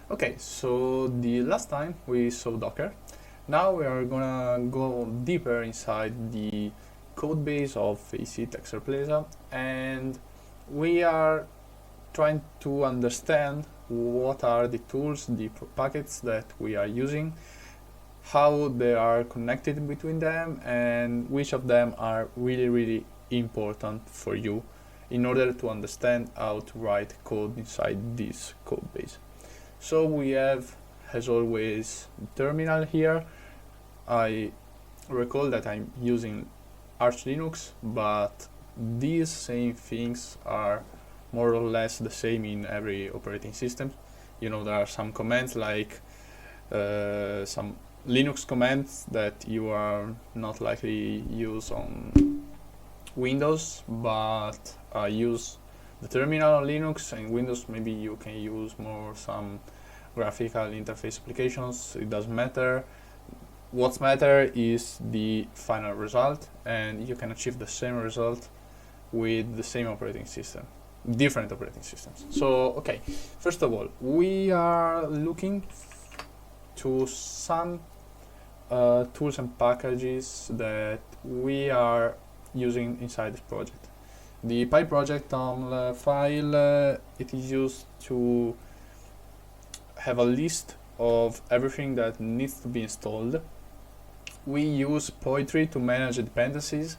Okay, so the last time we saw Docker. Now we are gonna go deeper inside the code base of AC Texture Plaza, and we are trying to understand what are the tools, the packets that we are using, how they are connected between them, and which of them are really important for you in order to understand how to write code inside this code base. So we have, as always, terminal here. I recall that I'm using Arch Linux, but these same things are more or less the same in every operating system. You know, there are some commands like some Linux commands that you are not likely use on Windows, but use the terminal on Linux. And Windows maybe you can use more some graphical interface applications. It doesn't matter. What's matter is the final result, and you can achieve the same result with the same operating system, different operating systems. So okay, first of all, we are looking to some tools and packages that we are using inside this project. The PyProject file, it is used to have a list of everything that needs to be installed. We use Poetry to manage the dependencies.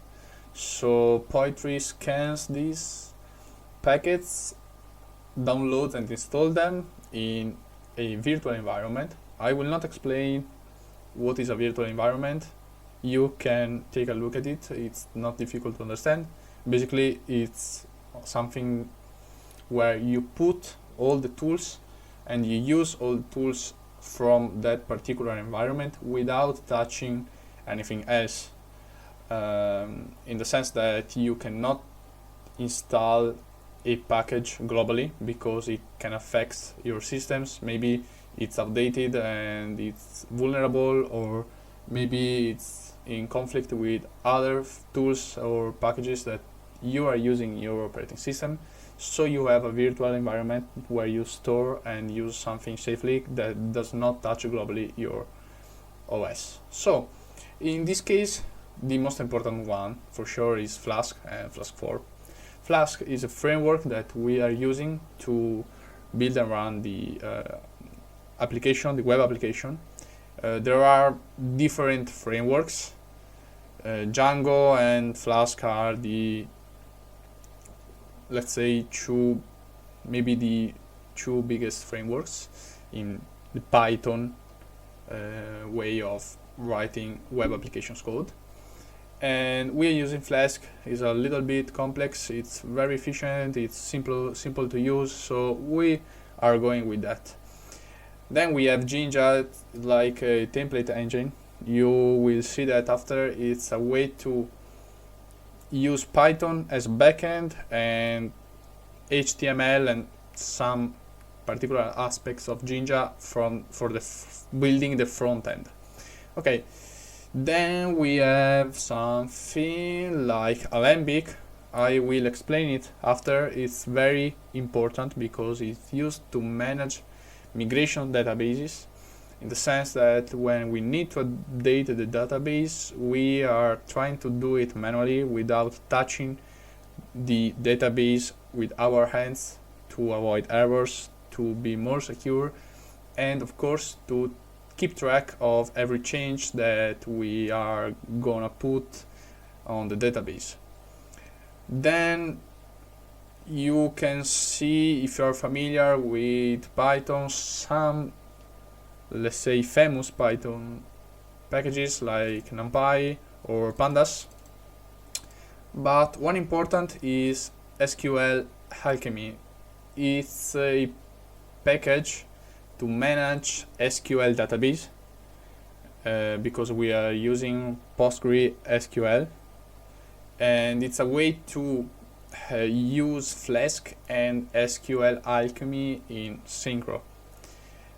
So Poetry scans these packets, downloads and install them in a virtual environment. I will not explain what is a virtual environment. You can take a look at it. It's not difficult to understand. Basically, it's something where you put all the tools and you use all the tools from that particular environment without touching anything else, in the sense that you cannot install a package globally because it can affect your systems. Maybe it's outdated and it's vulnerable, or maybe it's in conflict with other tools or packages that you are using in your operating system. So you have a virtual environment where you store and use something safely that does not touch globally your OS. So in this case, the most important one for sure is Flask and Flask 4. Flask is a framework that we are using to build and run the application, the web application. There are different frameworks. Django and Flask are the, let's say, maybe the two biggest frameworks in the Python way of writing web applications code. And we are using Flask. It's a little bit complex, it's very efficient, it's simple to use, so we are going with that. Then we have Jinja, like a template engine. You will see that after. It's a way to use Python as backend and HTML and some particular aspects of Jinja for building the front end. Okay, then we have something like Alembic. I will explain it after. It's very important because it's used to manage migration databases, in the sense that when we need to update the database, we are trying to do it manually without touching the database with our hands, to avoid errors, to be more secure, and of course to keep track of every change that we are gonna put on the database. Then you can see, if you are familiar with Python, some, let's say, famous Python packages like NumPy or Pandas. But one important is SQL Alchemy. It's a package to manage SQL database, because we are using PostgreSQL, and it's a way to use Flask and SQL Alchemy in synchro.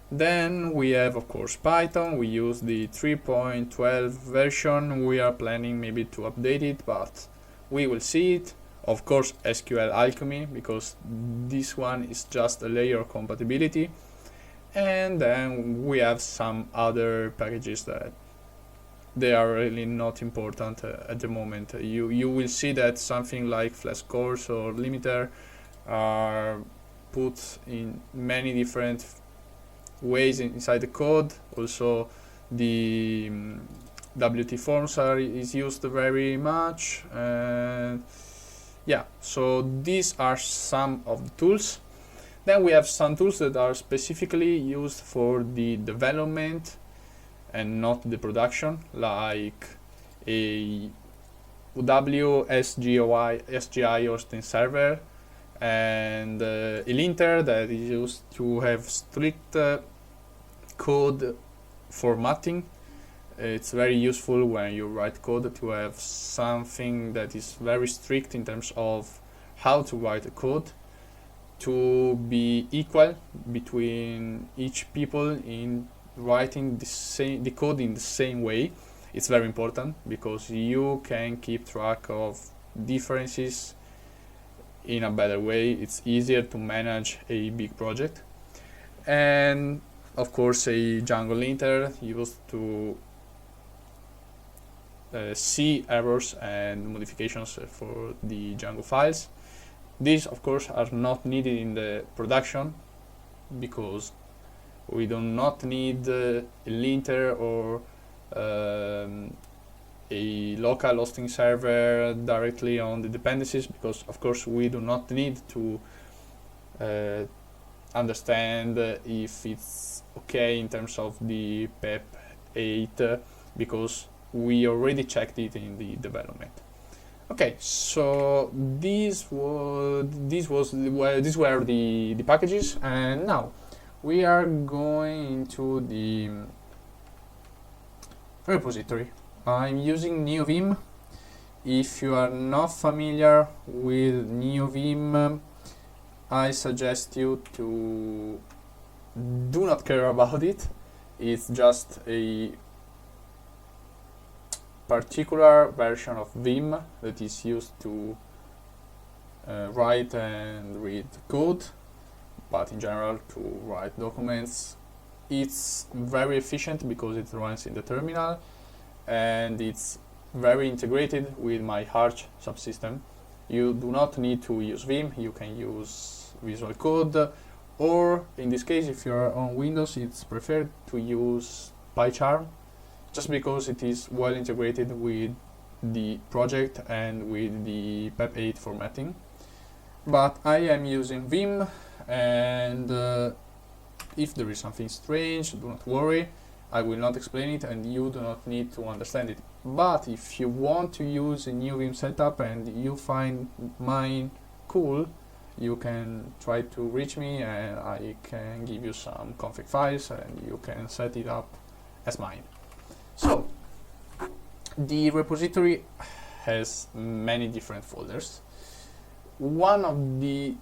Then we have, of course, Python. We use the 3.12 version. We are planning maybe to update it, but we will see it. Of course, SQL Alchemy, because this one is just a layer of compatibility. And then we have some other packages that they are really not important at the moment. You will see that something like flash cores or limiter are put in many different ways inside the code. Also, the WT forms is used very much. Yeah, so these are some of the tools. Then we have some tools that are specifically used for the development and not the production, like a UW SGI hosting server, and a linter that is used to have strict code formatting. It's very useful when you write code to have something that is very strict in terms of how to write a code, to be equal between each people in writing the code in the same way. It's very important because you can keep track of differences in a better way. It's easier to manage a big project. And of course, a Django linter used to see errors and modifications for the Django files. These, of course, are not needed in the production because we do not need a linter or a local hosting server directly on the dependencies, because of course we do not need to understand if it's okay in terms of the PEP 8 because we already checked it in the development. Okay, so these were the packages, and now we are going into the repository. I'm using NeoVim. If you are not familiar with NeoVim, I suggest you to do not care about it. It's just a particular version of Vim that is used to write and read code, but in general to write documents. It's very efficient because it runs in the terminal and it's very integrated with my Arch subsystem. You do not need to use Vim, you can use Visual Code, or in this case if you're on Windows it's preferred to use PyCharm, just because it is well integrated with the project and with the PEP 8 formatting. But I am using Vim, and if there is something strange, do not worry, I will not explain it and you do not need to understand it. But if you want to use a new Vim setup and you find mine cool, you can try to reach me and I can give you some config files and you can set it up as mine. So, the repository has many different folders. One of the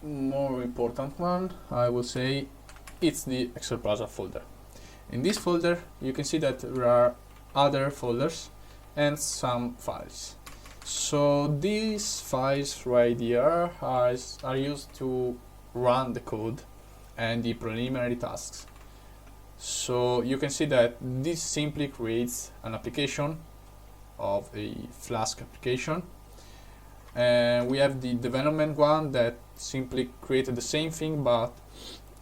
more important one, I will say, it's the Excelplaza folder. In this folder, you can see that there are other folders and some files. So these files right here are used to run the code and the preliminary tasks. So you can see that this simply creates an application of a Flask application. And we have the development one that simply created the same thing but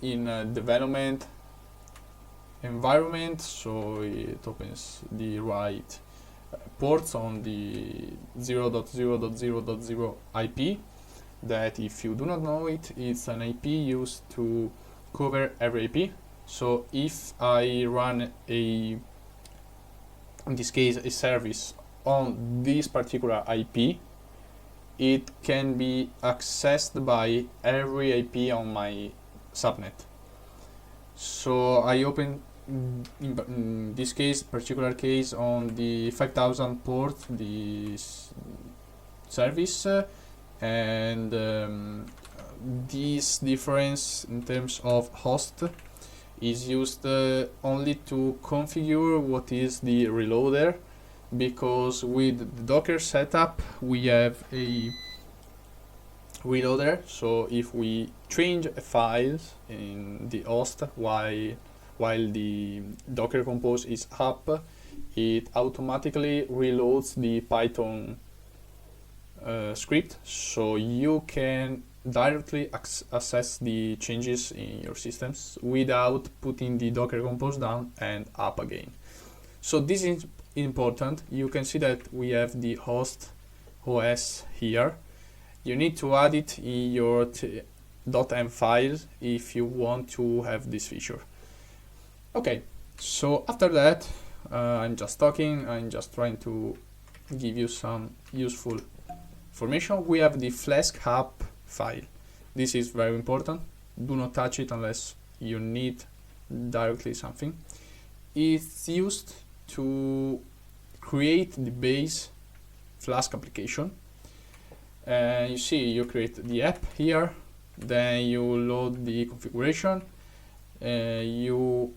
in a development environment, so it opens the right ports on the 0.0.0.0 IP, that if you do not know it, it's an IP used to cover every IP. So if I run in this case, a service on this particular IP, it can be accessed by every IP on my subnet. So I open in this particular case on the 5000 port this service, and this difference in terms of host is used only to configure what is the reloader, because with the Docker setup we have a reloader. So if we change a file in the host while the Docker Compose is up, it automatically reloads the Python script, so you can directly access the changes in your systems without putting the Docker Compose down and up again. So this is important. You can see that we have the host OS here. You need to add it in your .m file if you want to have this feature. Okay, so after that, I'm just talking, I'm just trying to give you some useful information. We have the Flask app file. This is very important. Do not touch it unless you need directly something. It's used to create the base Flask application. You see, you create the app here, then you load the configuration, you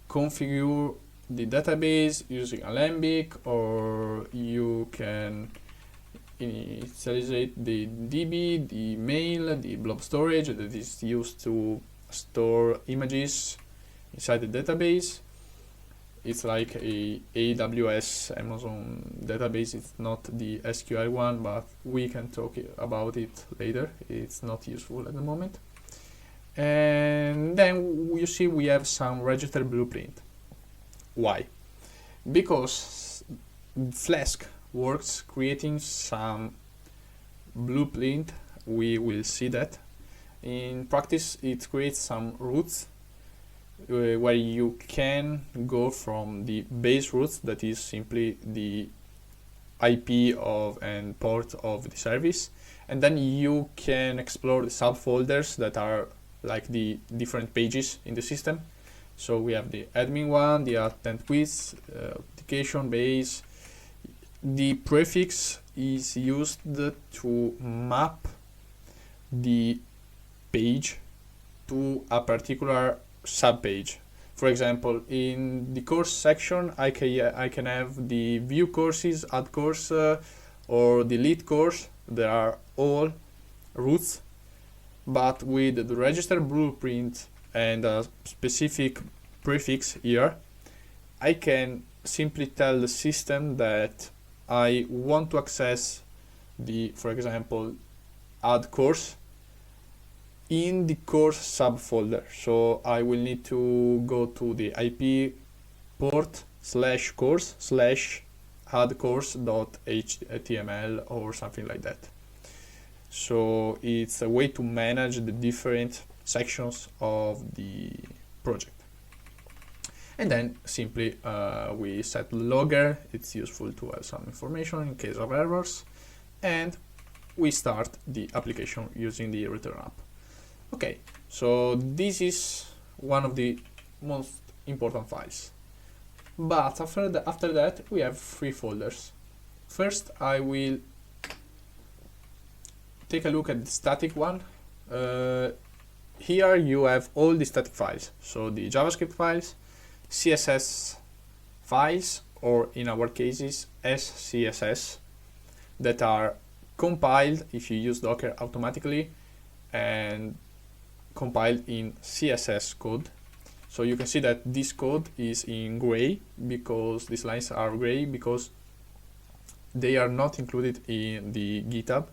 configure the database using Alembic, or you can initialize the DB, the mail, the blob storage that is used to store images inside the database. It's like a AWS Amazon database. It's not the SQL one, but we can talk about it later. It's not useful at the moment. And then you see we have some register blueprint. Why? Because Flask works creating some blueprint. We will see that. In practice, it creates some routes where you can go from the base routes, that is simply the IP of and port of the service, and then you can explore the subfolders that are like the different pages in the system. So we have the admin one, the attend quiz, application base. The prefix is used to map the page to a particular subpage. For example, in the course section, I can have the view courses, add course, or delete course. They are all routes, but with the register blueprint and a specific prefix here, I can simply tell the system that I want to access the, for example, add course in the course subfolder. So I will need to go to the IP port /course /add course.html or something like that. So it's a way to manage the different sections of the project. And then simply we set logger. It's useful to have some information in case of errors, and we start the application using the return app. Okay, so this is one of the most important files. But after that, we have 3 folders. First, I will take a look at the static one. Here you have all the static files, so the JavaScript files, CSS files, or in our cases SCSS, that are compiled if you use Docker automatically and compiled in CSS code. So you can see that this code is in gray, because these lines are gray because they are not included in the GitHub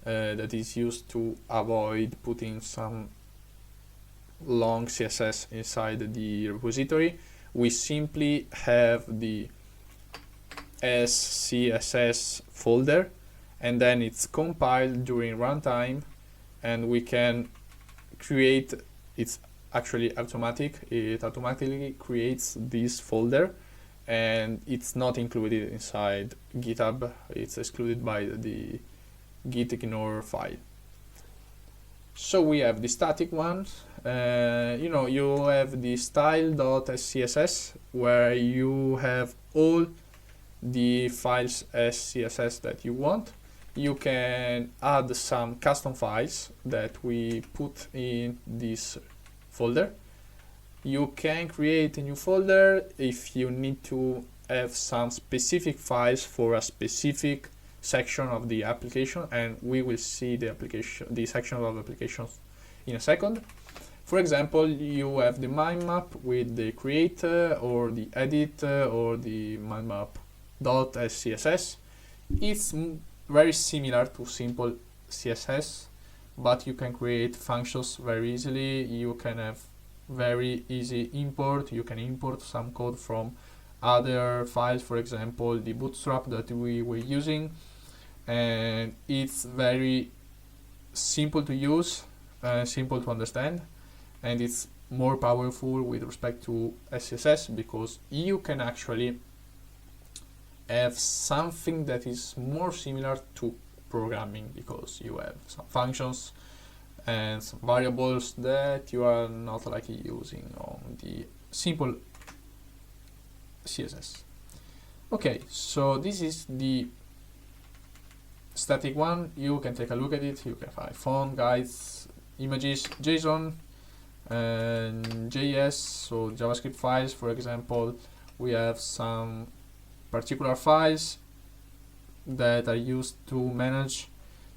that is used to avoid putting some long CSS inside the repository. We simply have the SCSS folder, and then it's compiled during runtime, and we can create, it's actually automatic, it automatically creates this folder, and it's not included inside GitHub. It's excluded by the git ignore file. So we have the static one. You have the style.scss, where you have all the files as CSS that you want. You can add some custom files that we put in this folder. You can create a new folder if you need to have some specific files for a specific section of the application, and we will see the section of applications in a second. For example, you have the mind map with the create or the edit or the mind map.scss. It's very similar to simple CSS, but you can create functions very easily. You can have very easy import. You can import some code from other files, for example the bootstrap that we were using, and it's very simple to use, simple to understand, and it's more powerful with respect to CSS because you can actually have something that is more similar to programming, because you have some functions and some variables that you are not likely using on the simple CSS. Okay, so this is the static one. You can take a look at it. You can find font, guides, images, JSON, and JS, so JavaScript files. For example, we have some particular files that are used to manage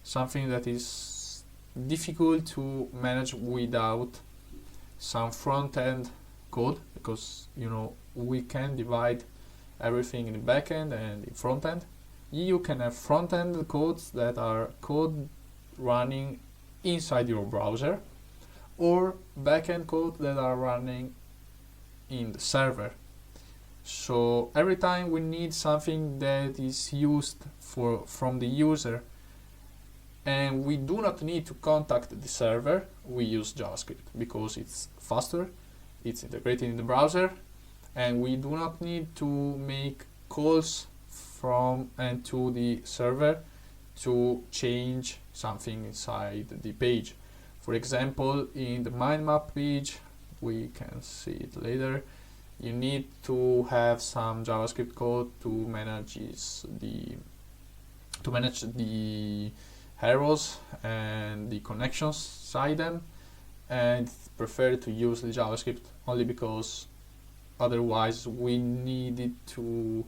something that is difficult to manage without some front-end code, because we can divide everything in the backend and in front-end. You can have front-end codes that are code running inside your browser, or backend code that are running in the server. So every time we need something that is used from the user and we do not need to contact the server, we use JavaScript because it's faster, it's integrated in the browser, and we do not need to make calls from and to the server to change something inside the page. For example, in the mind map page, we can see it later, you need to have some JavaScript code to manage the arrows and the connections inside them, and prefer to use the JavaScript only because otherwise we needed to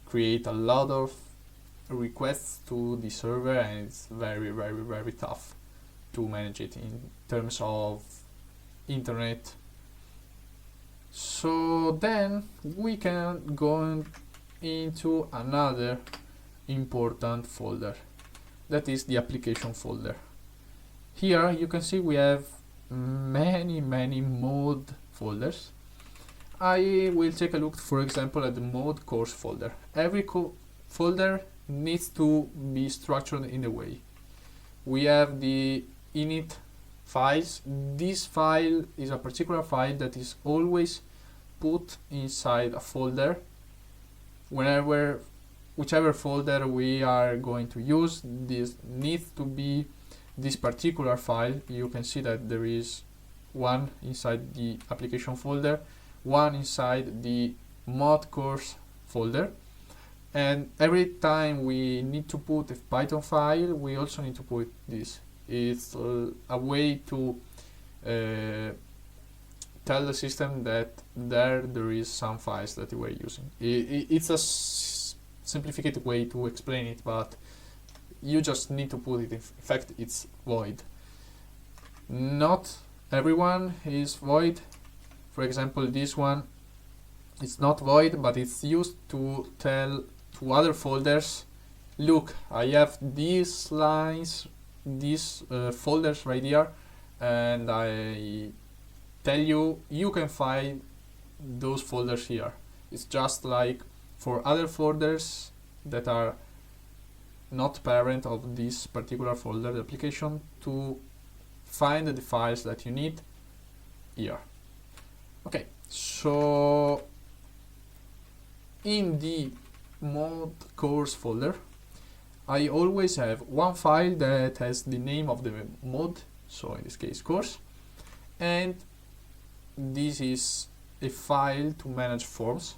create a lot of requests to the server, and it's very, very, very tough to manage it in terms of internet. So then we can go into another important folder, that is the application folder. Here you can see we have many mode folders. I will take a look, for example, at the mode course folder. Every folder needs to be structured in a way. We have the init files. This file is a particular file that is always put inside a folder. Whichever folder we are going to use, this needs to be this particular file. You can see that there is one inside the application folder, one inside the mod course folder, and every time we need to put a Python file, we also need to put this. It's a way to tell the system that there is some files that we're using. It's a simplified way to explain it, but you just need to put it. In fact, it's void. Not everyone is void. For example, this one is not void, but it's used to tell to other folders, look, I have these lines, these folders right here, and I tell you, you can find those folders here. It's just like for other folders that are not parent of this particular folder, the application, to find the files that you need here. Okay, so in the mod course folder, I always have one file that has the name of the mod, so in this case course, and this is a file to manage forms.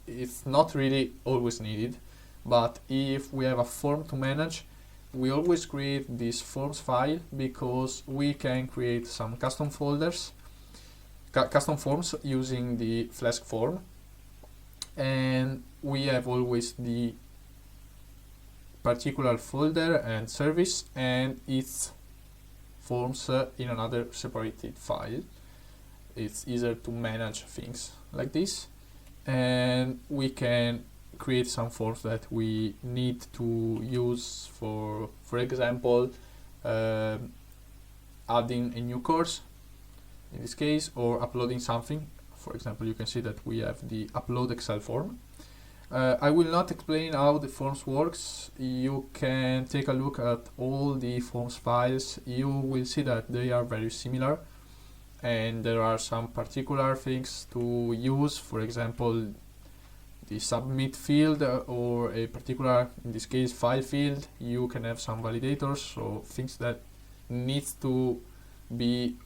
It's not really always needed, but if we have a form to manage, we always create this forms file, because we can create some custom folders, custom forms using the Flask form, and we have always the particular folder and service and its forms in another separated file. It's easier to manage things like this, and we can create some forms that we need to use for example, adding a new course in this case, or uploading something. For example, you can see that we have the upload Excel form. I will not explain how the forms works. You can take a look at all the forms files. You will see that they are very similar, and there are some particular things to use. For example, the submit field or a particular, in this case, file field. You can have some validators, so things that needs to be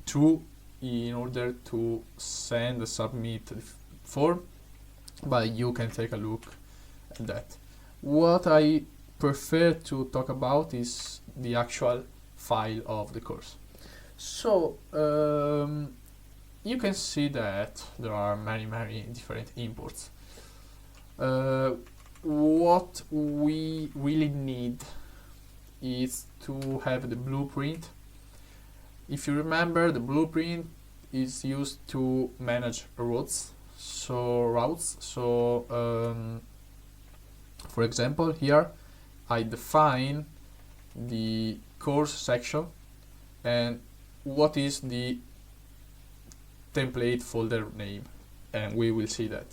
true in order to send the submit form, but you can take a look at that. What I prefer to talk about is the actual file of the course. So you can see that there are many different imports. What we really need is to have the blueprint. If you remember, the blueprint is used to manage routes. So for example, here I define the course section and what is the template folder name, and we will see that.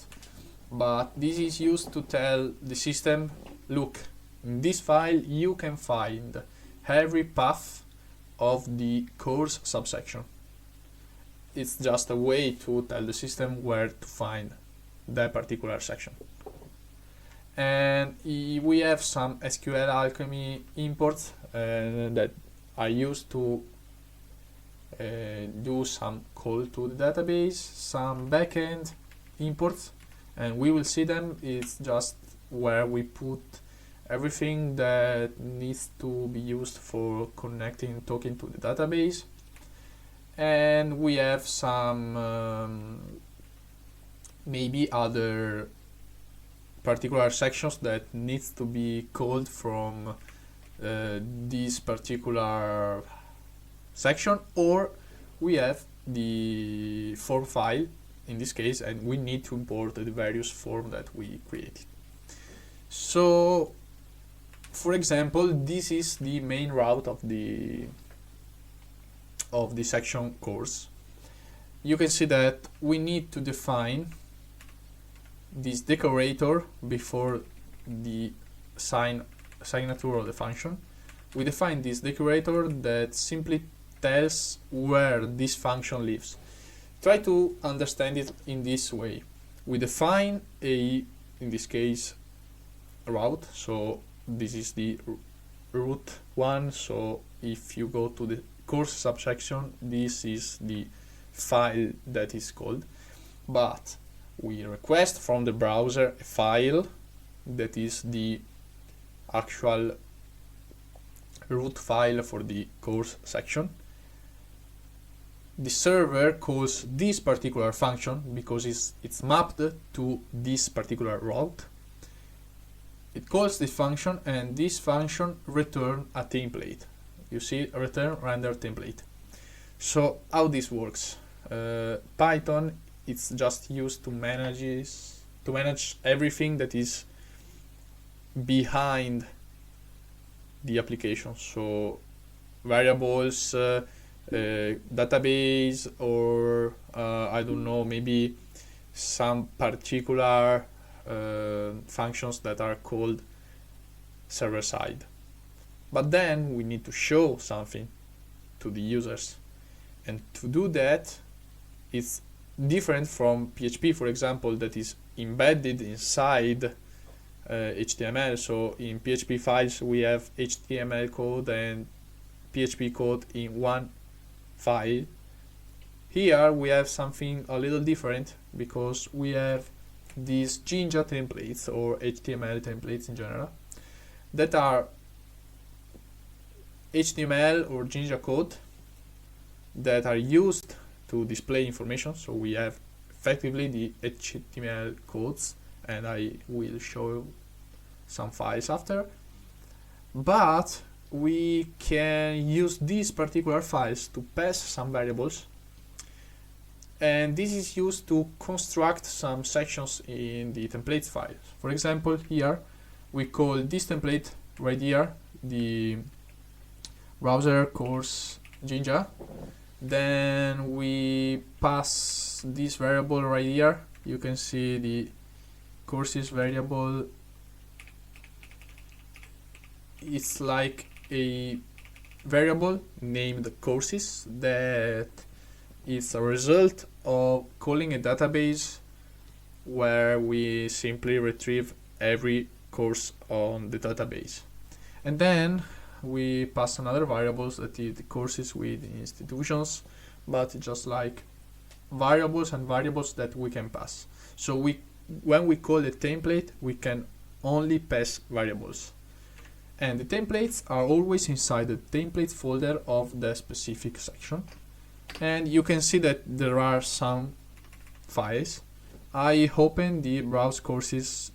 But this is used to tell the system, look, in this file you can find every path of the course subsection. It's just a way to tell the system where to find that particular section. And we have some SQL Alchemy imports that I use to do some call to the database, some backend imports, and we will see them. It's just where we put everything that needs to be used for connecting, talking to the database. And we have some maybe other particular sections that needs to be called from this particular section, or we have the form file in this case, and we need to import the various form that we created. So for example, this is the main route of the section course. You can see that we need to define this decorator before the signature of the function. We define this decorator that simply tells where this function lives. Try to understand it in this way. We define in this case, route. So this is the route 1. So if you go to the course subsection, this is the file that is called. But we request from the browser a file that is the actual root file for the course section. The server calls this particular function because it's mapped to this particular route. It calls this function, and this function returns a template. You see, return render template. So how this works? Python, it's just used to manage everything that is behind the application. So variables, database, or I don't know, maybe some particular functions that are called server side. But then we need to show something to the users, and to do that it's different from PHP, for example, that is embedded inside HTML. So in PHP files we have HTML code and PHP code in one file. Here we have something a little different because we have these Jinja templates, or HTML templates in general, that are HTML or Jinja code that are used to display information. So we have effectively the HTML codes, and I will show some files after, but we can use these particular files to pass some variables, and this is used to construct some sections in the templates file. For example, here we call this template right here the browser course Jinja. Then we pass this variable right here. You can see the courses variable. It's like a variable named courses that is a result of calling a database where we simply retrieve every course on the database. And then we pass another variables that is the courses with institutions, but just like variables and variables that we can pass. So when we call the template, we can only pass variables. And the templates are always inside the templates folder of the specific section. And you can see that there are some files. I open the browse courses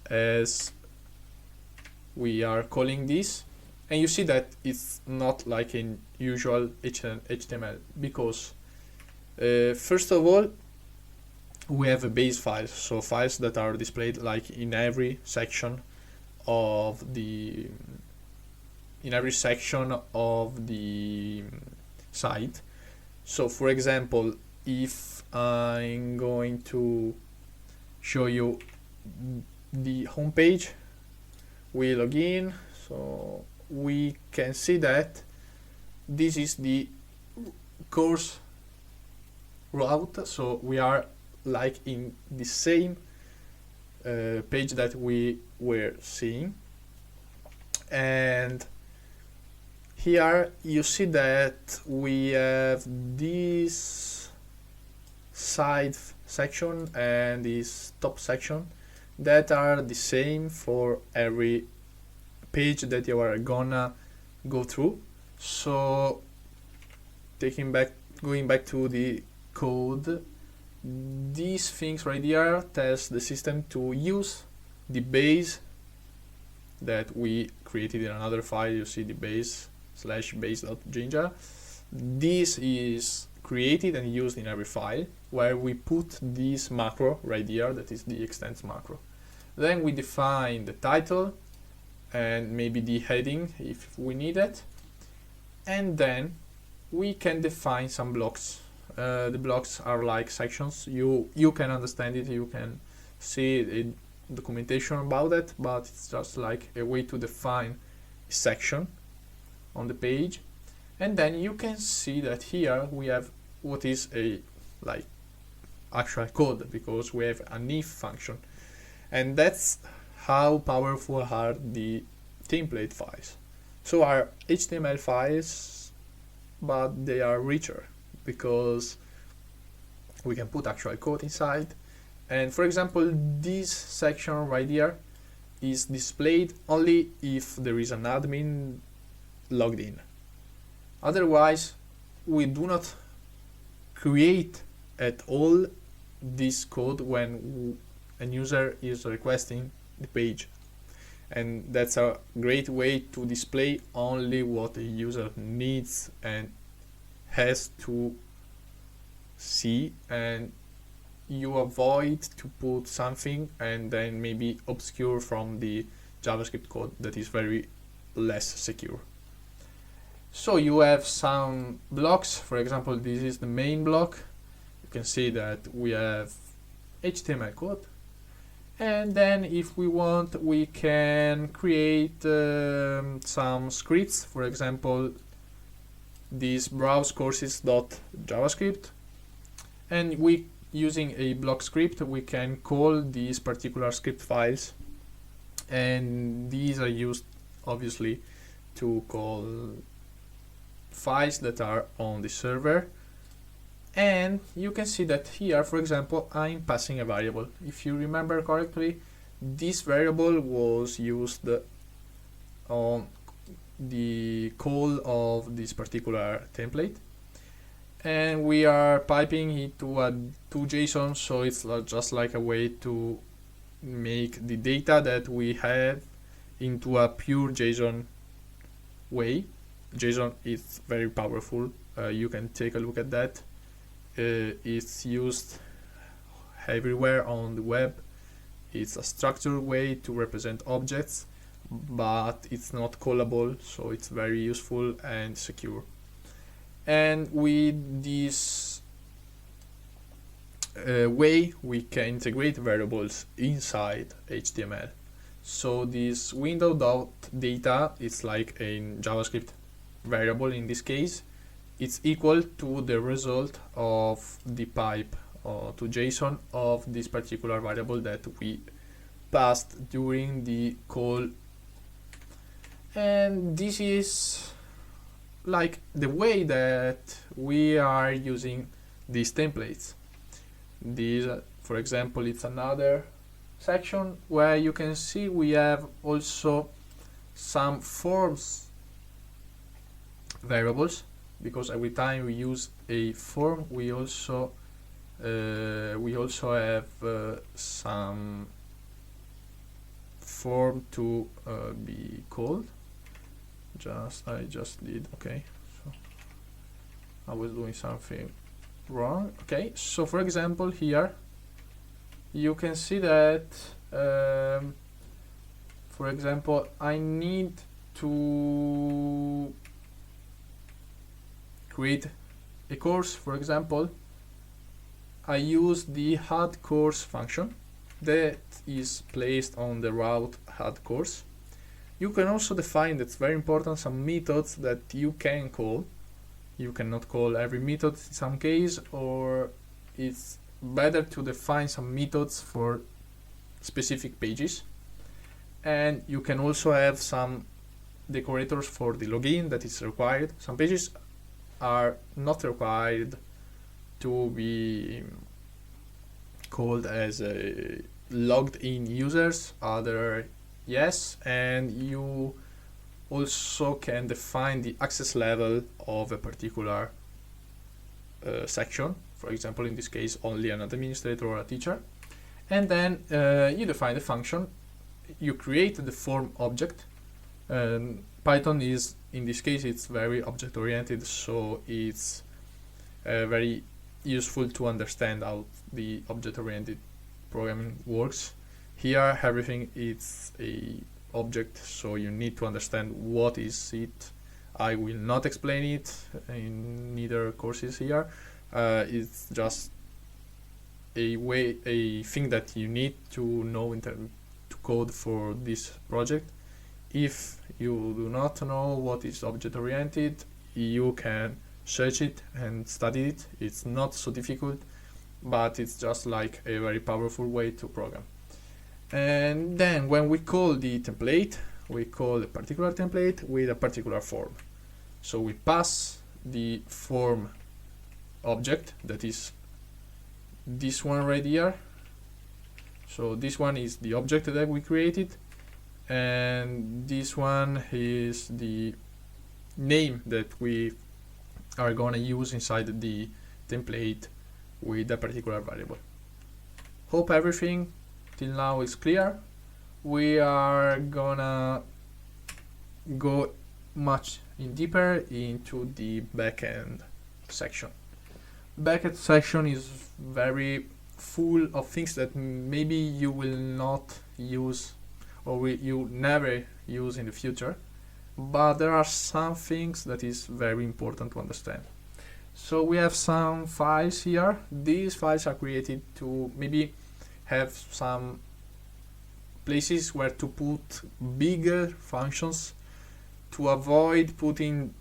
as we are calling this, and you see that it's not like in usual HTML, because first of all, we have a base file, so files that are displayed like in every section of the site. So for example, if I'm going to show you the home page, we log in, so we can see that this is the course route, so we are like in the same page that we were seeing. And here you see that we have this side section and this top section that are the same for every page that you are gonna go through. So going back to the code, these things right here tells the system to use the base that we created in another file. You see the base/base.jinja. This is created and used in every file, where we put this macro right here, that is the extends macro. Then we define the title and maybe the heading if we need it, and then we can define some blocks. The blocks are like sections. You can understand it, you can see the documentation about it, but it's just like a way to define a section on the page. And then you can see that here we have what is a like actual code, because we have an if function, and that's how powerful are the template files. So are HTML files, but they are richer because we can put actual code inside. And for example, this section right here is displayed only if there is an admin logged in. Otherwise, we do not create at all this code when a user is requesting the page. And that's a great way to display only what the user needs and has to see, and you avoid to put something and then maybe obscure from the JavaScript code that is very less secure. So you have some blocks. For example, this is the main block. You can see that we have HTML code, and then if we want, we can create some scripts. For example, this browse courses.javascript, and we using a block script we can call these particular script files, and these are used obviously to call files that are on the server. And you can see that here, for example, I'm passing a variable. If you remember correctly, this variable was used on the call of this particular template, and we are piping it to JSON, so it's just like a way to make the data that we have into a pure JSON way. JSON is very powerful. You can take a look at that. It's used everywhere on the web. It's a structured way to represent objects, but it's not callable, so it's very useful and secure. And with this way, we can integrate variables inside HTML. So this window.data is like a JavaScript variable in this case. It's equal to the result of the pipe to JSON of this particular variable that we passed during the call. And this is like the way that we are using these templates. These, for example, it's another section where you can see we have also some forms variables, because every time we use a form we also have some form to be called. I just did, okay, so I was doing something wrong. Okay, so for example here you can see that for example I need to create a course. For example, I use the add course function that is placed on the route add course. You can also define, that's very important, some methods that you can call. You cannot call every method in some case, or it's better to define some methods for specific pages. And you can also have some decorators for the login that is required. Some pages are not required to be called as logged in users, other yes, and you also can define the access level of a particular section. For example, in this case only an administrator or a teacher. And then you define the function, you create the form object. Python is, in this case, it's very object oriented, so it's very useful to understand how the object oriented programming works. Here everything is a object, so you need to understand what is it. I will not explain it in neither courses here. It's just a thing that you need to know to code for this project. If you do not know what is object oriented, you can search it and study it. It's not so difficult, but it's just like a very powerful way to program. And then when we call the template, we call a particular template with a particular form. So we pass the form object, that is this one right here. So this one is the object that we created, and this one is the name that we are gonna use inside the template with a particular variable. Hope everything till now is clear. We are gonna go much deeper into the backend section. Backend section is very full of things that maybe you will not use or you never use in the future, but there are some things that is very important to understand. So we have some files here. These files are created to maybe have some places where to put bigger functions, to avoid putting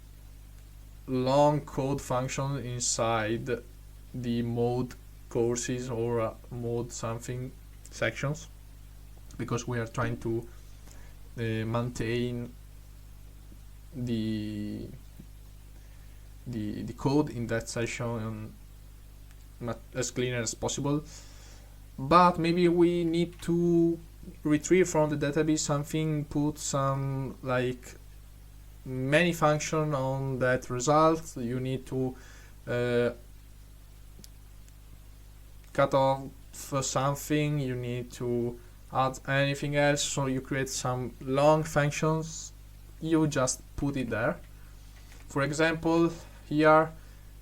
long code functions inside the mode courses or mode something sections, because we are trying to maintain the code in that section as clean as possible. But maybe we need to retrieve from the database something, put some like many function on that result. You need to cut off for something, you need to add anything else. So you create some long functions, you just put it there. For example, here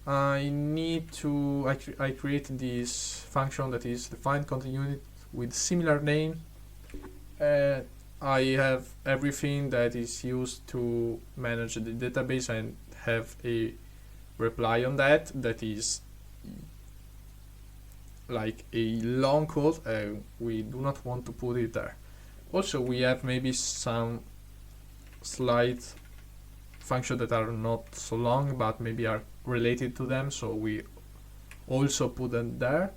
I create this function that is define content unit with similar name. I have everything that is used to manage the database and have a reply on that is like a long code. We do not want to put it there. Also, we have maybe some slight functions that are not so long but maybe are related to them, so we also put them there.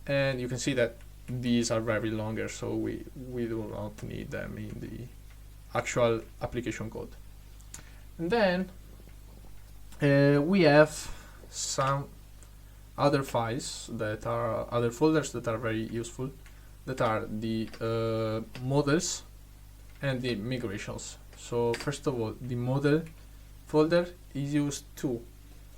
And you can see that these are very longer, so we do not need them in the actual application code. And then we have some other files that are other folders that are very useful, that are the models and the migrations. So first of all, the model folder is used to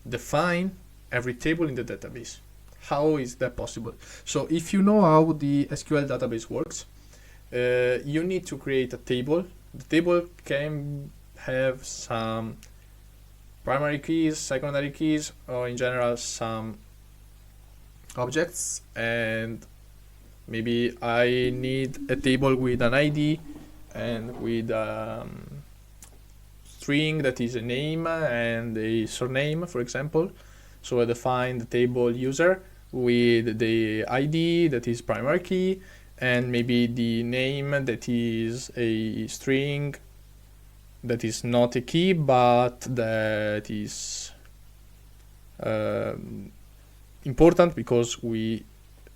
define every table in the database. How is that possible? So if you know how the SQL database works, you need to create a table. The table can have some primary keys, secondary keys, or in general some objects, and maybe I need a table with an ID and with string that is a name and a surname, for example. So I define the table user with the ID that is primary key, and maybe the name that is a string that is not a key but that is important because we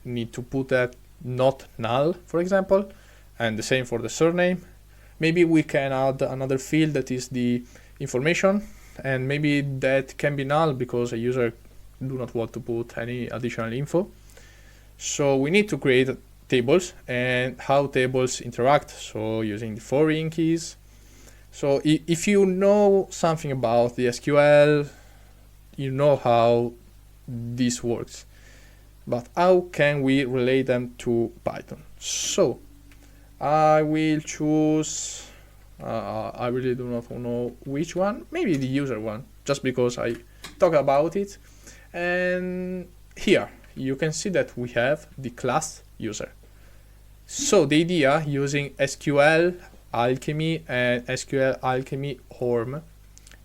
need to put that not null, for example, and the same for the surname. Maybe we can add another field that is the information, and maybe that can be null because a user do not want to put any additional info. So we need to create tables and how tables interact, so using the foreign keys. So if you know something about the SQL, you know how this works. But how can we relate them to Python? So I will choose, I really do not know which one, maybe the user one, just because I talk about it. And here you can see that we have the class user. So the idea using SQL Alchemy and SQL Alchemy ORM,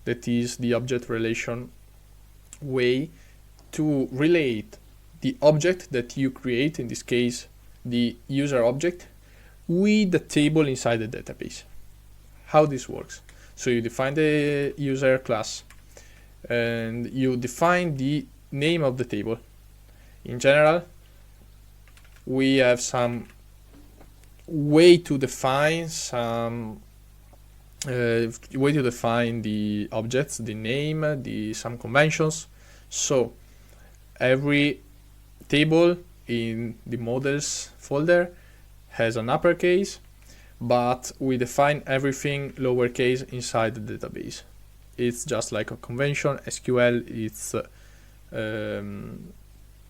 that is the object relation way to relate the object that you create, in this case the user object, with the table inside the database. How this works? So you define the user class and you define the name of the table. In general, we have some way to define the objects, the name, some conventions. So every table in the models folder has an uppercase, but we define everything lowercase inside the database. It's just like a convention. SQL it's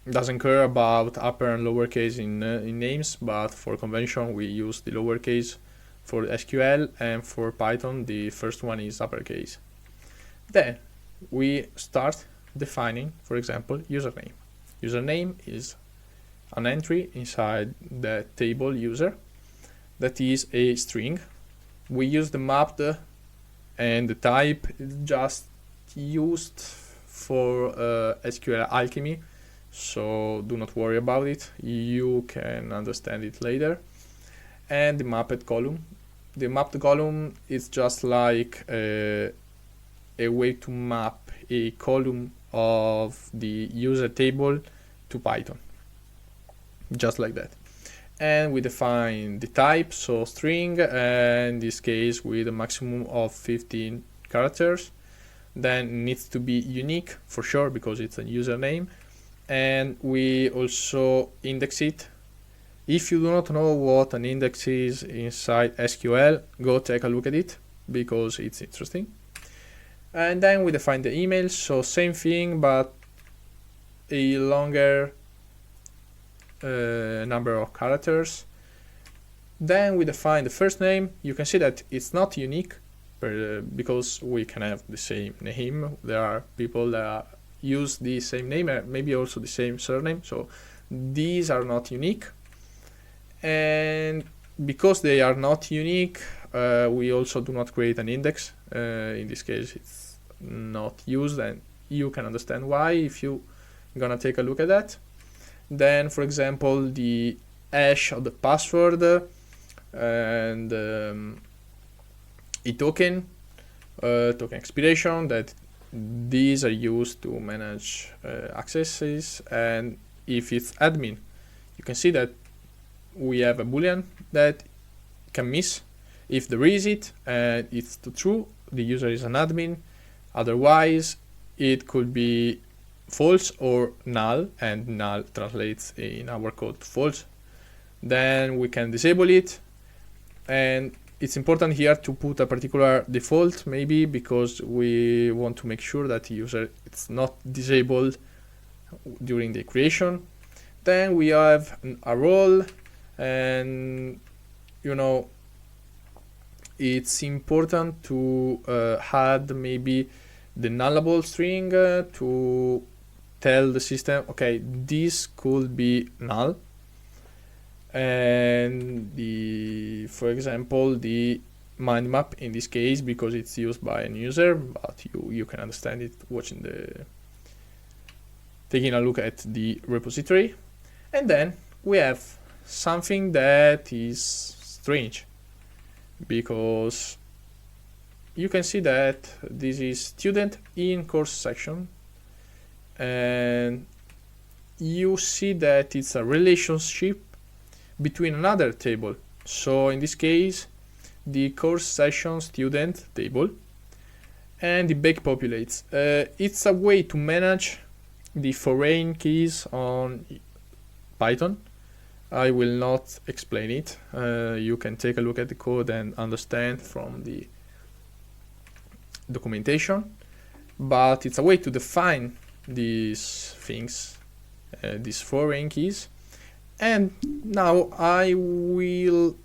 doesn't care about upper and lowercase in names, but for convention we use the lowercase for SQL, and for Python the first one is uppercase. Then we start defining, for example, username. Username is an entry inside the table user that is a string. We use the mapped, and the type is just used for SQL Alchemy, so do not worry about it, you can understand it later. And the mapped column. The mapped column is just like a way to map a column of the user table to Python, just like that. And we define the type, so string, and in this case with a maximum of 15 characters. Then it needs to be unique for sure because it's a username, and we also index it. If you do not know what an index is inside SQL, go take a look at it because it's interesting. And then we define the email, so same thing but a longer number of characters. Then we define the first name. You can see that it's not unique because we can have the same name. There are people that use the same name and maybe also the same surname, so these are not unique. And because they are not unique, we also do not create an index. In this case, it's not used, and you can understand why if you gonna take a look at that. Then, for example, the hash of the password and a token expiration, that these are used to manage accesses. And if it's admin, you can see that we have a boolean that can miss. If there is it and it's true, the user is an admin. Otherwise, it could be false or null, and null translates in our code to false. Then we can disable it, and it's important here to put a particular default, maybe because we want to make sure that the user it's not disabled during the creation. Then we have a role, and you know, it's important to add maybe the nullable string to tell the system, okay, this could be null. And for example, the mind map in this case, because it's used by an user, but you can understand it watching taking a look at the repository. And then we have something that is strange, because you can see that this is student in course section, and you see that it's a relationship between another table. So in this case, the course session student table and the bake populates. It's a way to manage the foreign keys on Python. I will not explain it. You can take a look at the code and understand from the documentation, but it's a way to define these things, these foreign keys. And now I will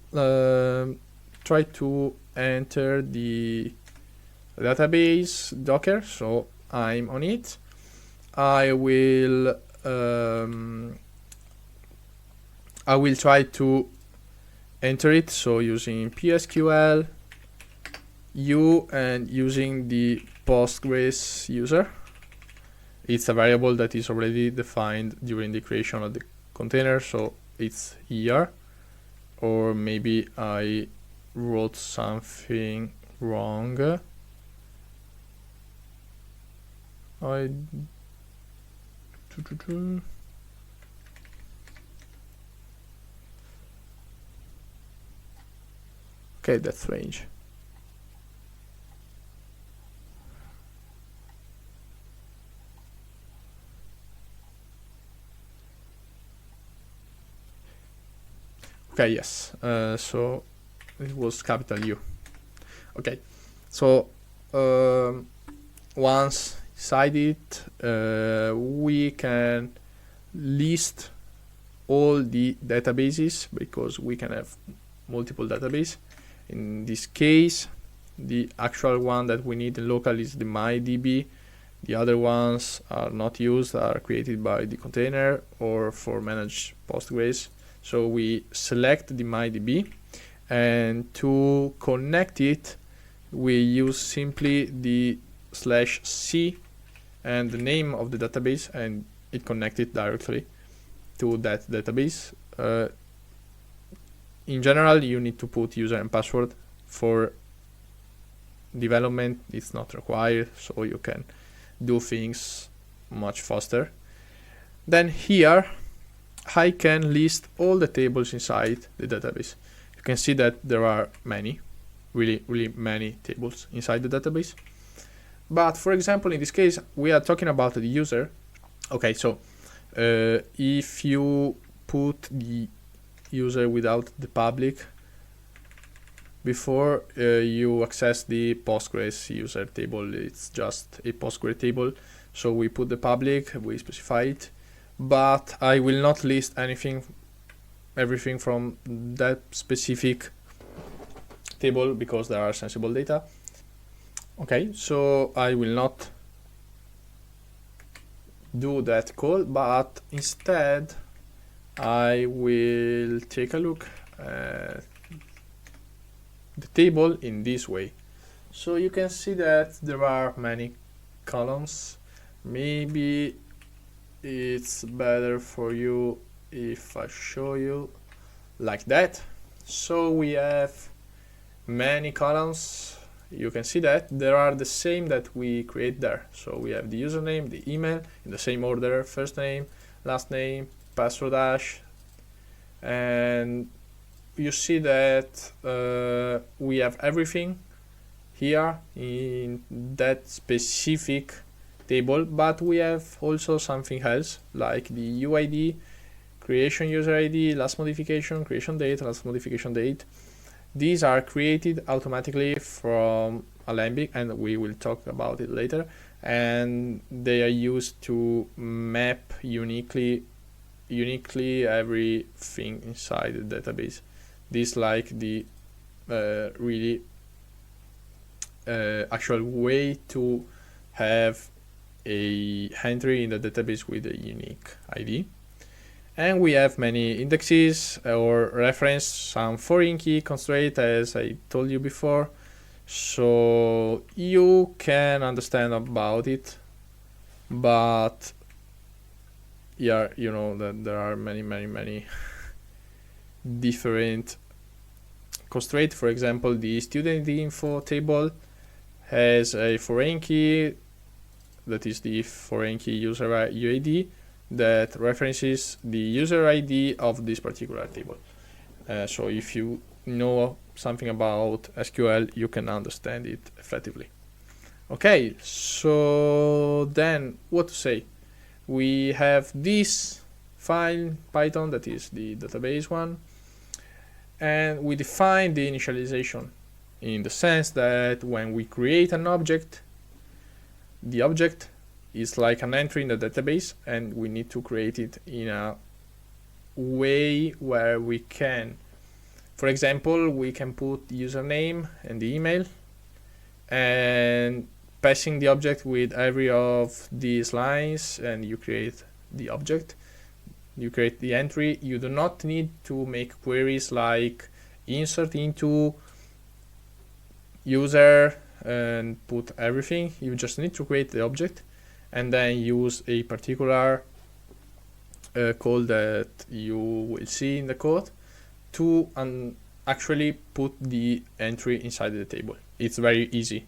try to enter the database Docker. So I'm on it. I will try to enter it, so using PSQL U and using the Postgres user. It's a variable that is already defined during the creation of the container, so it's here. Or maybe I wrote something wrong. Okay, that's strange. Okay, yes. So it was capital U. Okay, so once inside it, we can list all the databases, because we can have multiple databases. In this case, the actual one that we need in local is the MyDB. The other ones are not used, are created by the container or for managed Postgres. So we select the MyDB, and to connect it, we use simply the /c and the name of the database, and it connects it directly to that database. In general, you need to put user and password. For development, it's not required, so you can do things much faster. Then here, I can list all the tables inside the database. You can see that there are many, really many tables inside the database. But for example, in this case, we are talking about the user. Okay, so if you put the user without the public before you access the Postgres user table, it's just a Postgres table. So we put the public, we specify it, but I will not list anything everything from that specific table because there are sensible data. Okay, so I will not do that code, but instead I will take a look at the table in this way. So you can see that there are many columns. Maybe it's better for you if I show you like that. So we have many columns. You can see that there are the same that we create there. So we have the username, the email in the same order, first name, last name, password hash, and you see that we have everything here in that specific table, but we have also something else like the UID, creation user ID, last modification, creation date, last modification date. These are created automatically from Alembic, and we will talk about it later, and they are used to map uniquely everything inside the database. This like the really actual way to have a entry in the database with a unique ID. And we have many indexes or reference, some foreign key constraint, as I told you before, so you can understand about it. But yeah, you know that there are many different constraints. For example, the student info table has a foreign key, that is the foreign key user UID, that references the user ID of this particular table. So if you know something about SQL, you can understand it effectively. Okay, so then what to say? We have this file Python, that is the database one, and we define the initialization in the sense that when we create an object, the object is like an entry in the database, and we need to create it in a way where we can, for example, we can put the username and the email, and passing the object with every of these lines, and you create the object, you create the entry. You do not need to make queries like insert into user and put everything. You just need to create the object and then use a particular code that you will see in the code to actually put the entry inside the table. It's very easy.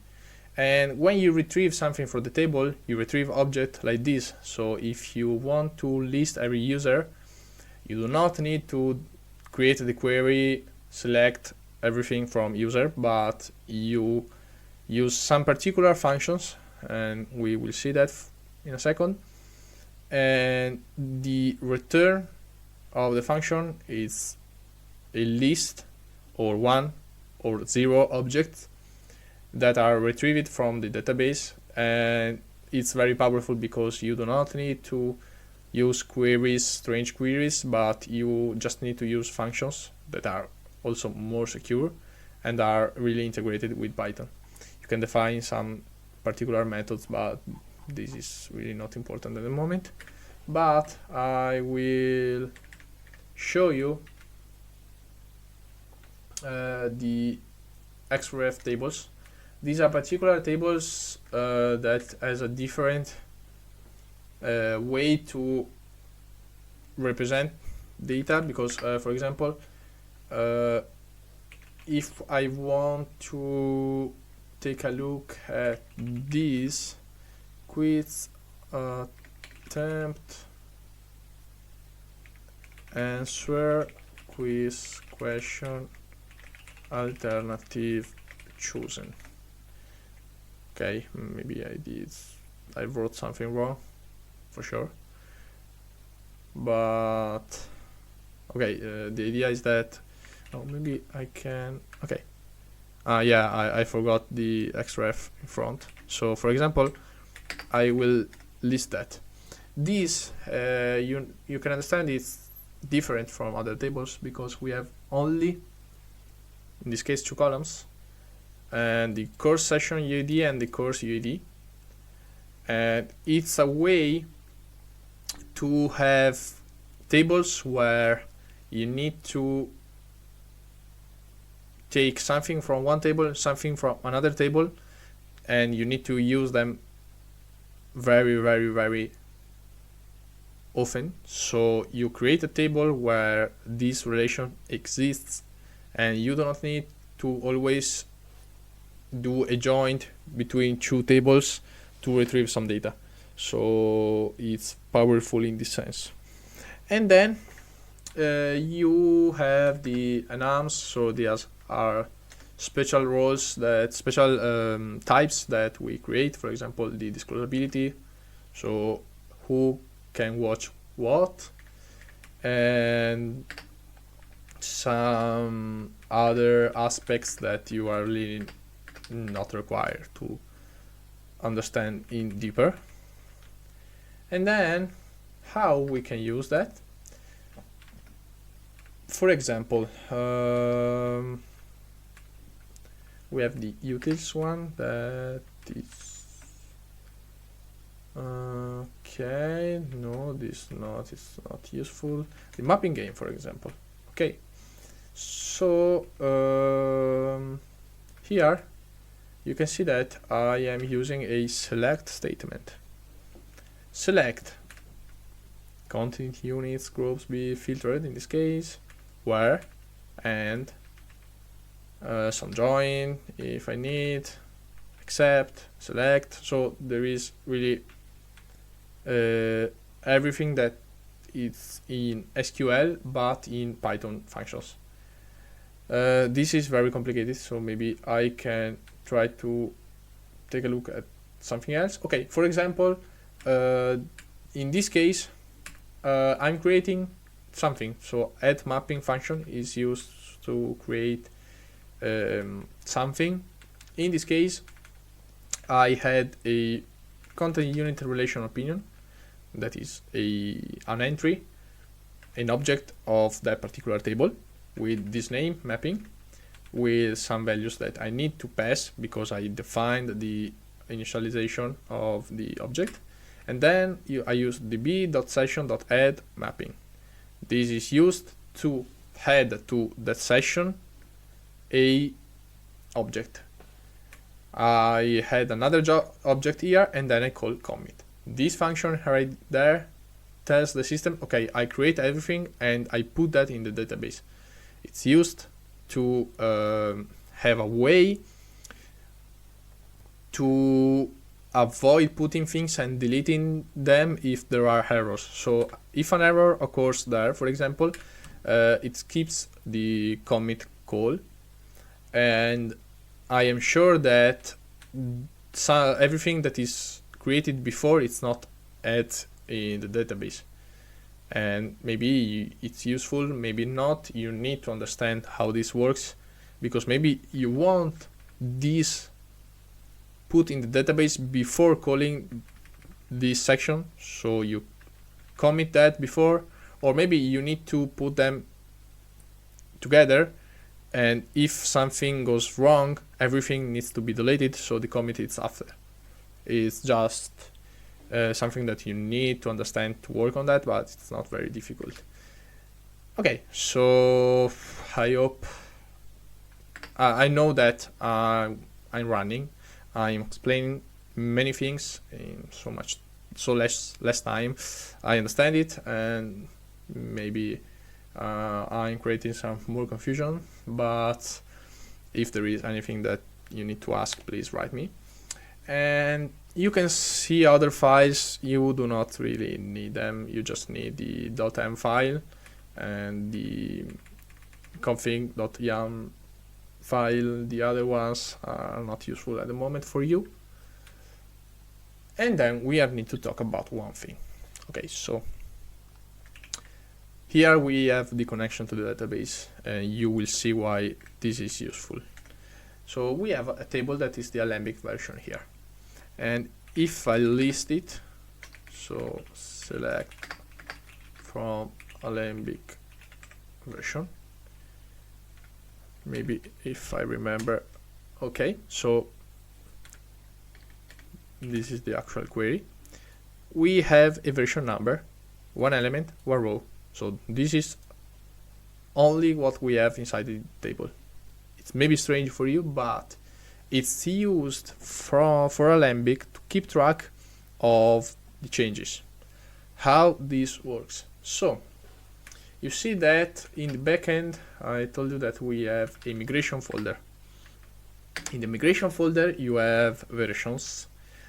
And when you retrieve something from the table, you retrieve object like this. So if you want to list every user, you do not need to create the query, select everything from user, but you use some particular functions, and we will see that in a second. And the return of the function is a list or 1 or 0 objects that are retrieved from the database, and it's very powerful because you do not need to use queries, strange queries, but you just need to use functions that are also more secure and are really integrated with Python. You can define some particular methods, but this is really not important at the moment. But I will show you the XREF tables. These are particular tables that has a different way to represent data, because for example, if I want to take a look at this quiz attempt answer quiz question alternative chosen. Okay, maybe I wrote something wrong for sure, but okay, the idea is that, oh, maybe I can, okay, yeah, I forgot the XREF in front. So for example, I will list that. This you can understand it's different from other tables because we have only, in this case, 2 columns, and the course session UID and the course UID. And it's a way to have tables where you need to take something from one table, something from another table, and you need to use them very often. So you create a table where this relation exists, and you do not need to always do a joint between 2 tables to retrieve some data. So it's powerful in this sense. And then you have the enums. So these are special roles, that special types that we create. For example, the disclosability, so who can watch what, and some other aspects that you are really not required to understand in deeper. And then how we can use that. For example, we have the utils one that is okay. No, this not, it's not useful. The mapping game, for example. Okay, so here you can see that I am using a select statement. Select content units groups be filtered, in this case, where, and some join if I need, accept, select. So there is really everything that is in SQL but in Python functions. This is very complicated, so maybe I can try to take a look at something else. Okay, for example, in this case, I'm creating something. So add mapping function is used to create something. In this case, I had a content unit relation opinion, that is an entry, an object of that particular table with this name mapping, with some values that I need to pass because I defined the initialization of the object. And then I use db.session.add mapping. This is used to add to that session a object. I had another object here, and then I call commit. This function right there tells the system, okay, I create everything and I put that in the database. It's used to have a way to avoid putting things and deleting them if there are errors. So if an error occurs there, for example, it skips the commit call, and I am sure that everything that is created before it's not added in the database. And maybe it's useful, maybe not. You need to understand how this works, because maybe you want this put in the database before calling this section, so you commit that before, or maybe you need to put them together, and if something goes wrong, everything needs to be deleted, so the commit is after. It's just something that you need to understand to work on that, but it's not very difficult. Okay, so I hope I know that I'm running. I'm explaining many things in so less time. I understand it, and maybe I'm creating some more confusion, but if there is anything that you need to ask, please write me. And you can see other files. You do not really need them. You just need the .m file and the config.yam file. The other ones are not useful at the moment for you. And then we need to talk about one thing. Okay, so here we have the connection to the database, and you will see why this is useful. So we have a table that is the Alembic version here, and if I list it, so select from Alembic version. Maybe if I remember. Okay, so this is the actual query. We have a version number, one element, one row. So this is only what we have inside the table. It's maybe strange for you, but it's used for Alembic to keep track of the changes. How this works. So you see that in the backend, I told you that we have a migration folder. In the migration folder, you have versions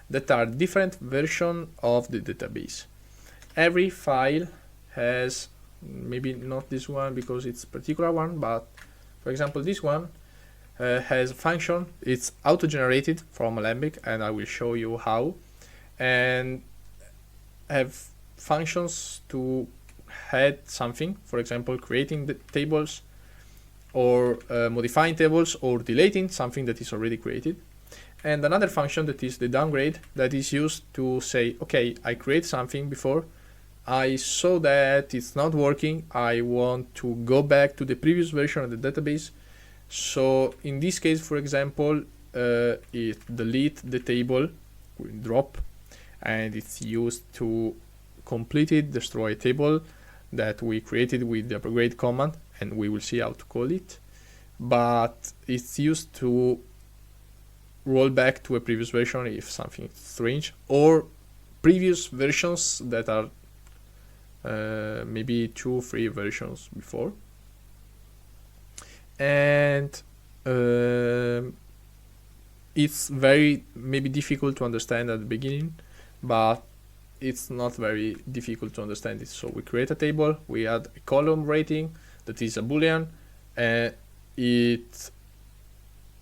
that are different versions of the database. Every file has, maybe not this one because it's a particular one, but for example, this one has a function. It's auto-generated from Alembic, and I will show you how, and have functions to add something, for example, creating the tables, or modifying tables, or deleting something that is already created. And another function that is the downgrade, that is used to say, okay, I create something before, I saw that it's not working, I want to go back to the previous version of the database. So in this case, for example, it delete the table, drop, and it's used to completely destroy a table that we created with the upgrade command, and we will see how to call it. But it's used to roll back to a previous version if something is strange, or previous versions that are maybe 2-3 versions before. And it's very maybe difficult to understand at the beginning, but it's not very difficult to understand it. So we create a table, we add a column rating that is a boolean, and it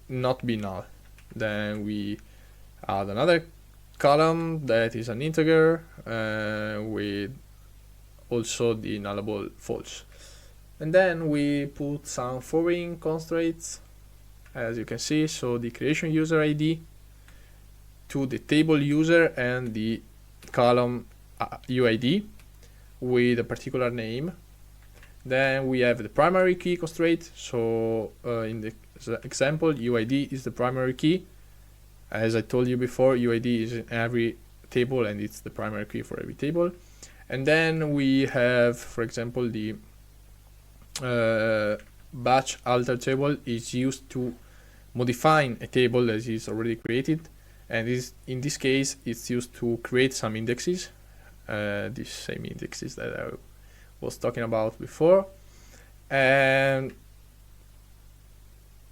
not be null. Then we add another column that is an integer with also the nullable false. And then we put some foreign constraints, as you can see. So the creation user ID to the table user and the column UID with a particular name. Then we have the primary key constraint. So in the example, UID is the primary key. As I told you before, UID is in every table and it's the primary key for every table. And then we have, for example, the batch alter table is used to modifying a table that is already created, and in this case it's used to create some indexes, these same indexes that I was talking about before, and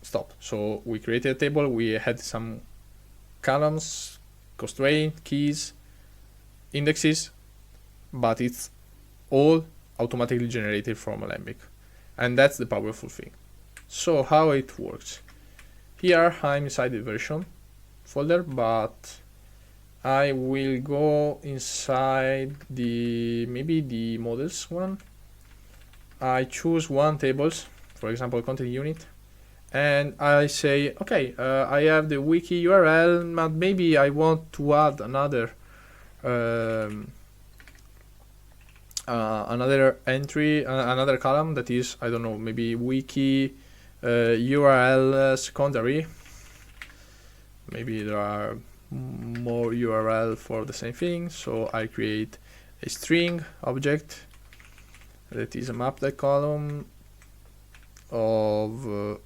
stop. So we created a table, we had some columns, constraint, keys, indexes, but it's all automatically generated from Alembic. And that's the powerful thing. So how it works. Here I'm inside the version folder, but I will go inside maybe the models one. I choose one tables, for example, content unit, and I say, okay, I have the wiki URL, but maybe I want to add another entry, another column that is, I don't know, maybe wiki URL secondary. Maybe there are more URL for the same thing, so I create a string object that is a map column of,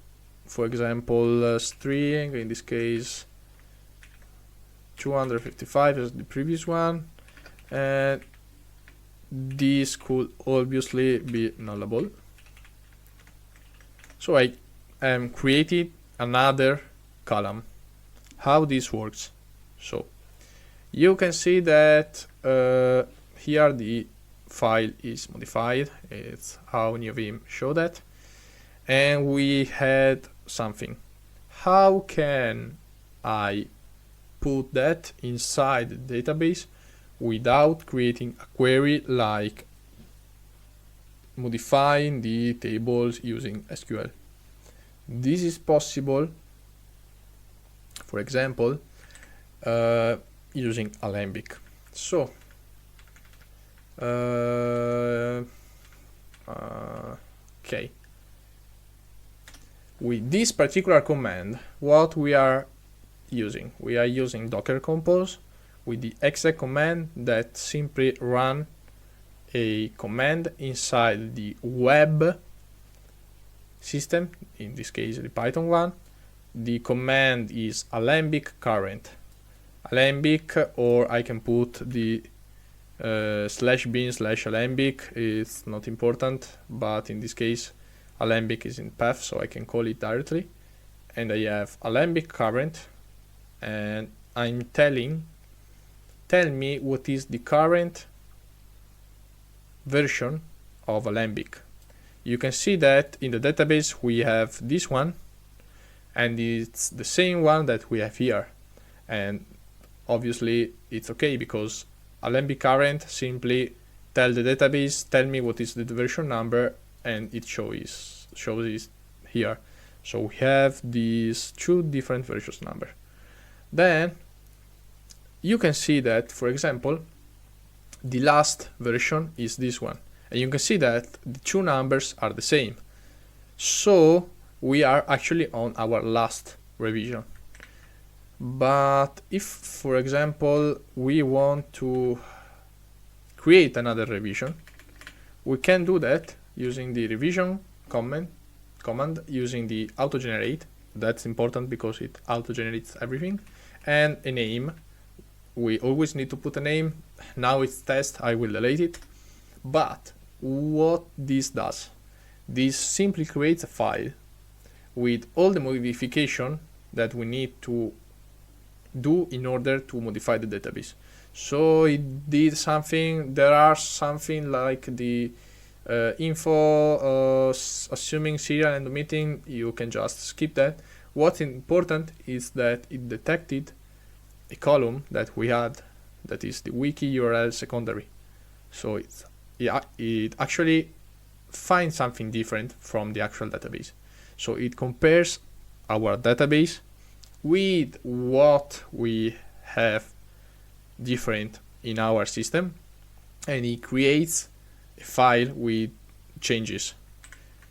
for example, string, in this case 255 as the previous one, and this could obviously be nullable. So I created another column. How this works? So you can see that here the file is modified. It's how NeoVim showed that, and we had something. How can I put that inside the database without creating a query like modifying the tables using SQL? This is possible, for example, using Alembic. So Okay. With this particular command, what we are using? We are using Docker Compose with the exec command that simply run a command inside the web system, in this case the Python one. The command is alembic current. Alembic, or I can put the /bin/alembic, it's not important, but in this case alembic is in path, so I can call it directly. And I have alembic current, and I'm tell me what is the current version of alembic. You can see that in the database we have this one, and it's the same one that we have here. And obviously it's okay, because alembic current simply tell the database, tell me what is the version number, and it shows it here. So we have these two different versions number. Then you can see that, for example, the last version is this one, and you can see that the two numbers are the same. So we are actually on our last revision. But if, for example, we want to create another revision, we can do that using the revision command using the auto-generate. That's important because it auto-generates everything. And a name. We always need to put a name. Now it's test, I will delete it. But what this does, this simply creates a file with all the modification that we need to do in order to modify the database. So it did something, there are something like the info assuming serial and omitting, you can just skip that. What's important is that it detected a column that we had, that is the wiki URL secondary. So it actually finds something different from the actual database. So it compares our database with what we have different in our system, and it creates a file with changes.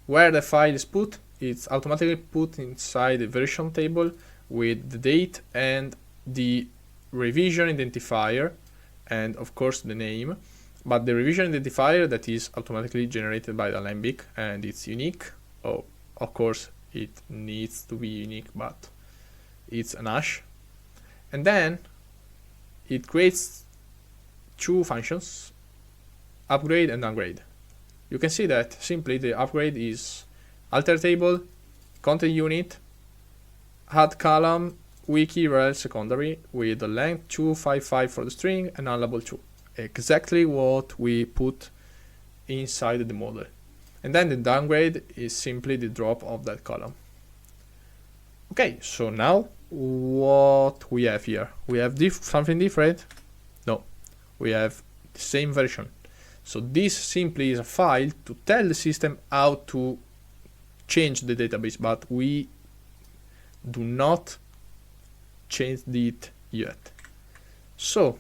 Where the file is put, it's automatically put inside the version table with the date and the revision identifier, and of course the name. But the revision identifier, that is automatically generated by the Alembic, and it's unique. Oh, of course it needs to be unique, but it's an hash. And then it creates two functions, upgrade and downgrade. You can see that simply the upgrade is alter table, content unit, add column, wiki URL secondary with the length 255 for the string and nullable 2. Exactly what we put inside the model. And then the downgrade is simply the drop of that column. Okay, so now what we have here? We have something different? No, we have the same version. So this simply is a file to tell the system how to change the database, but we do not change it yet. So,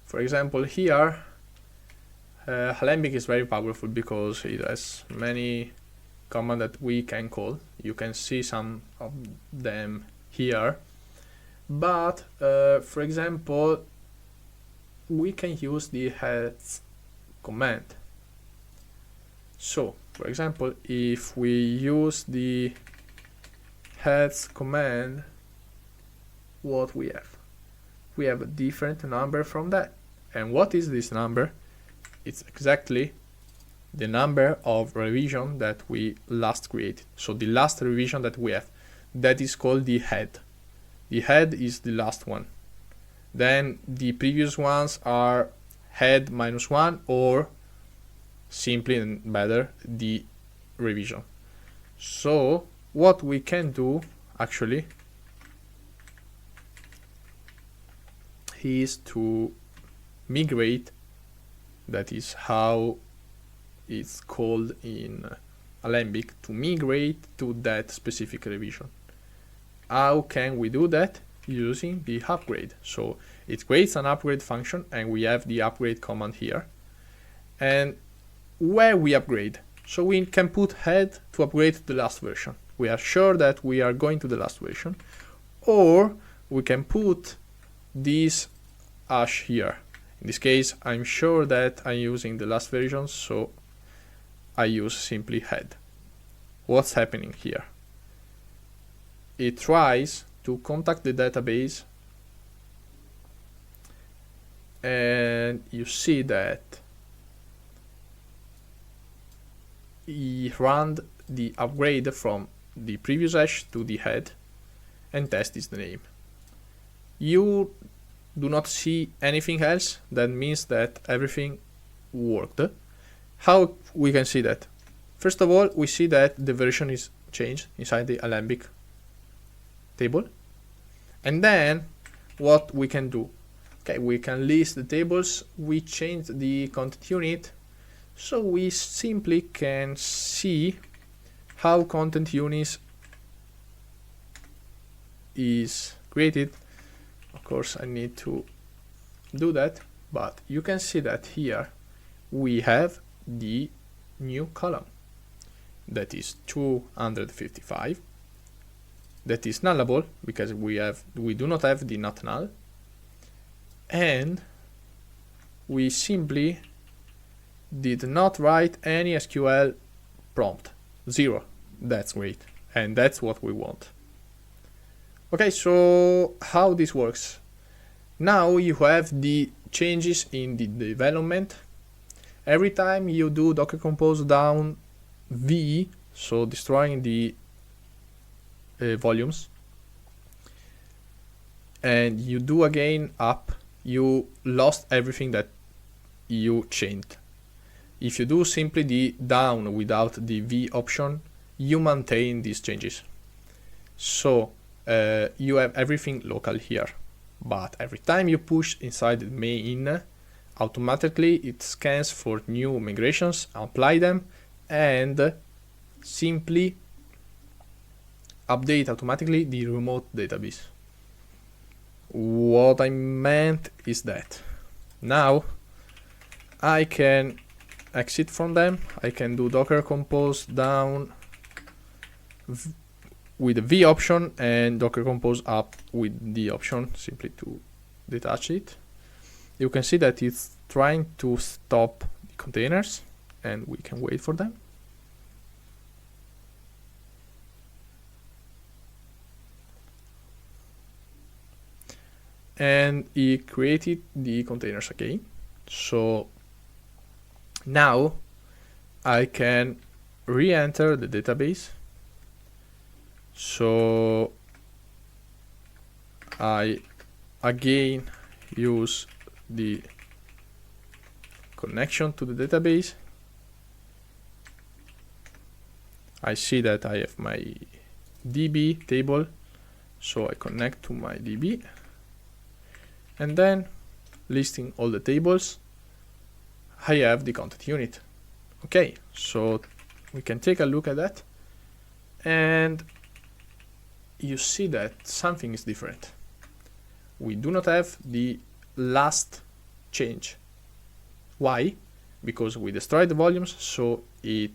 for example, here Alembic is very powerful because it has many commands that we can call. You can see some of them here, but for example, we can use the heads command. So, for example, if we use the heads command, what we have? We have a different number from that. And what is this number? It's exactly the number of revision that we last created. So the last revision that we have, that is called the head. The head is the last one. Then the previous ones are head -1, or simply and better, the revision. So what we can do actually is to migrate, that is how it's called in Alembic, to migrate to that specific revision. How can we do that? Using the upgrade. So it creates an upgrade function, and we have the upgrade command here. And where we upgrade. So we can put head to upgrade to the last version. We are sure that we are going to the last version. Or we can put this hash here. In this case, I'm sure that I'm using the last version, so I use simply head. What's happening here? It tries to contact the database, and you see that he ran the upgrade from the previous hash to the head and tested the name. You do not see anything else. That means that everything worked. How we can see that? First of all, we see that the version is changed inside the Alembic table. And then what we can do? Okay, we can list the tables. We changed the content unit, so we simply can see how content unit is created. Of course, I need to do that, but you can see that here we have the new column that is 255. That is nullable because we do not have the not null, and we simply did not write any SQL prompt. 0. That's great, and that's what we want. Okay, so how this works? Now you have the changes in the development. Every time you do docker compose down v, so destroying the volumes, and you do again up, you lost everything that you changed. If you do simply the down without the v option, you maintain these changes. So you have everything local here, but every time you push inside the main, automatically it scans for new migrations, apply them, and simply update automatically the remote database. What I meant is that now I can exit from them. I can do docker compose down with the v option and docker compose up with the option, simply to detach it. You can see that it's trying to stop the containers, and we can wait for them. And he created the containers again. So now I can re-enter the database. So I again use the connection to the database. I see that I have my DB table, so I connect to my DB, and then listing all the tables, I have the content unit. Okay, so we can take a look at that, and you see that something is different. We do not have the last change. Why? Because we destroyed the volumes, so it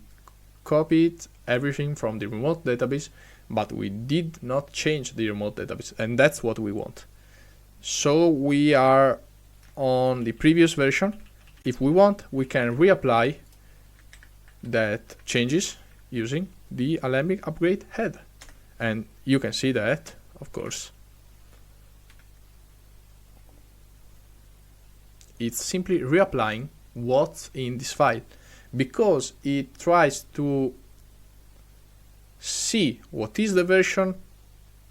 copied everything from the remote database, but we did not change the remote database, and that's what we want. So we are on the previous version. If we want, we can reapply that changes using the Alembic upgrade head, and you can see that, of course, it's simply reapplying what's in this file, because it tries to see what is the version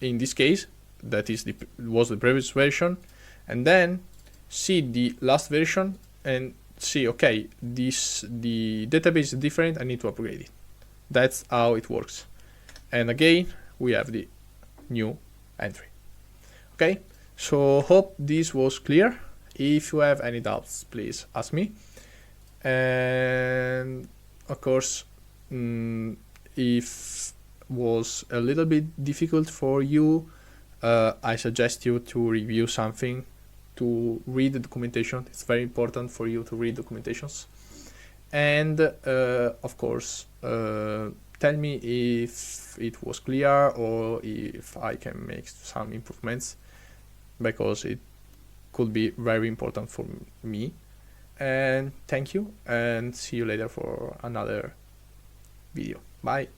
in this case, that is was the previous version, and then see the last version and see, okay, the database is different, I need to upgrade it. That's how it works. And again, we have the new entry. Okay, so hope this was clear. If you have any doubts, please ask me. And of course, if was a little bit difficult for you, I suggest you to review something, to read the documentation. It's very important for you to read documentations. And of course, tell me if it was clear or if I can make some improvements, because it could be very important for me. And thank you, and see you later for another video. Bye.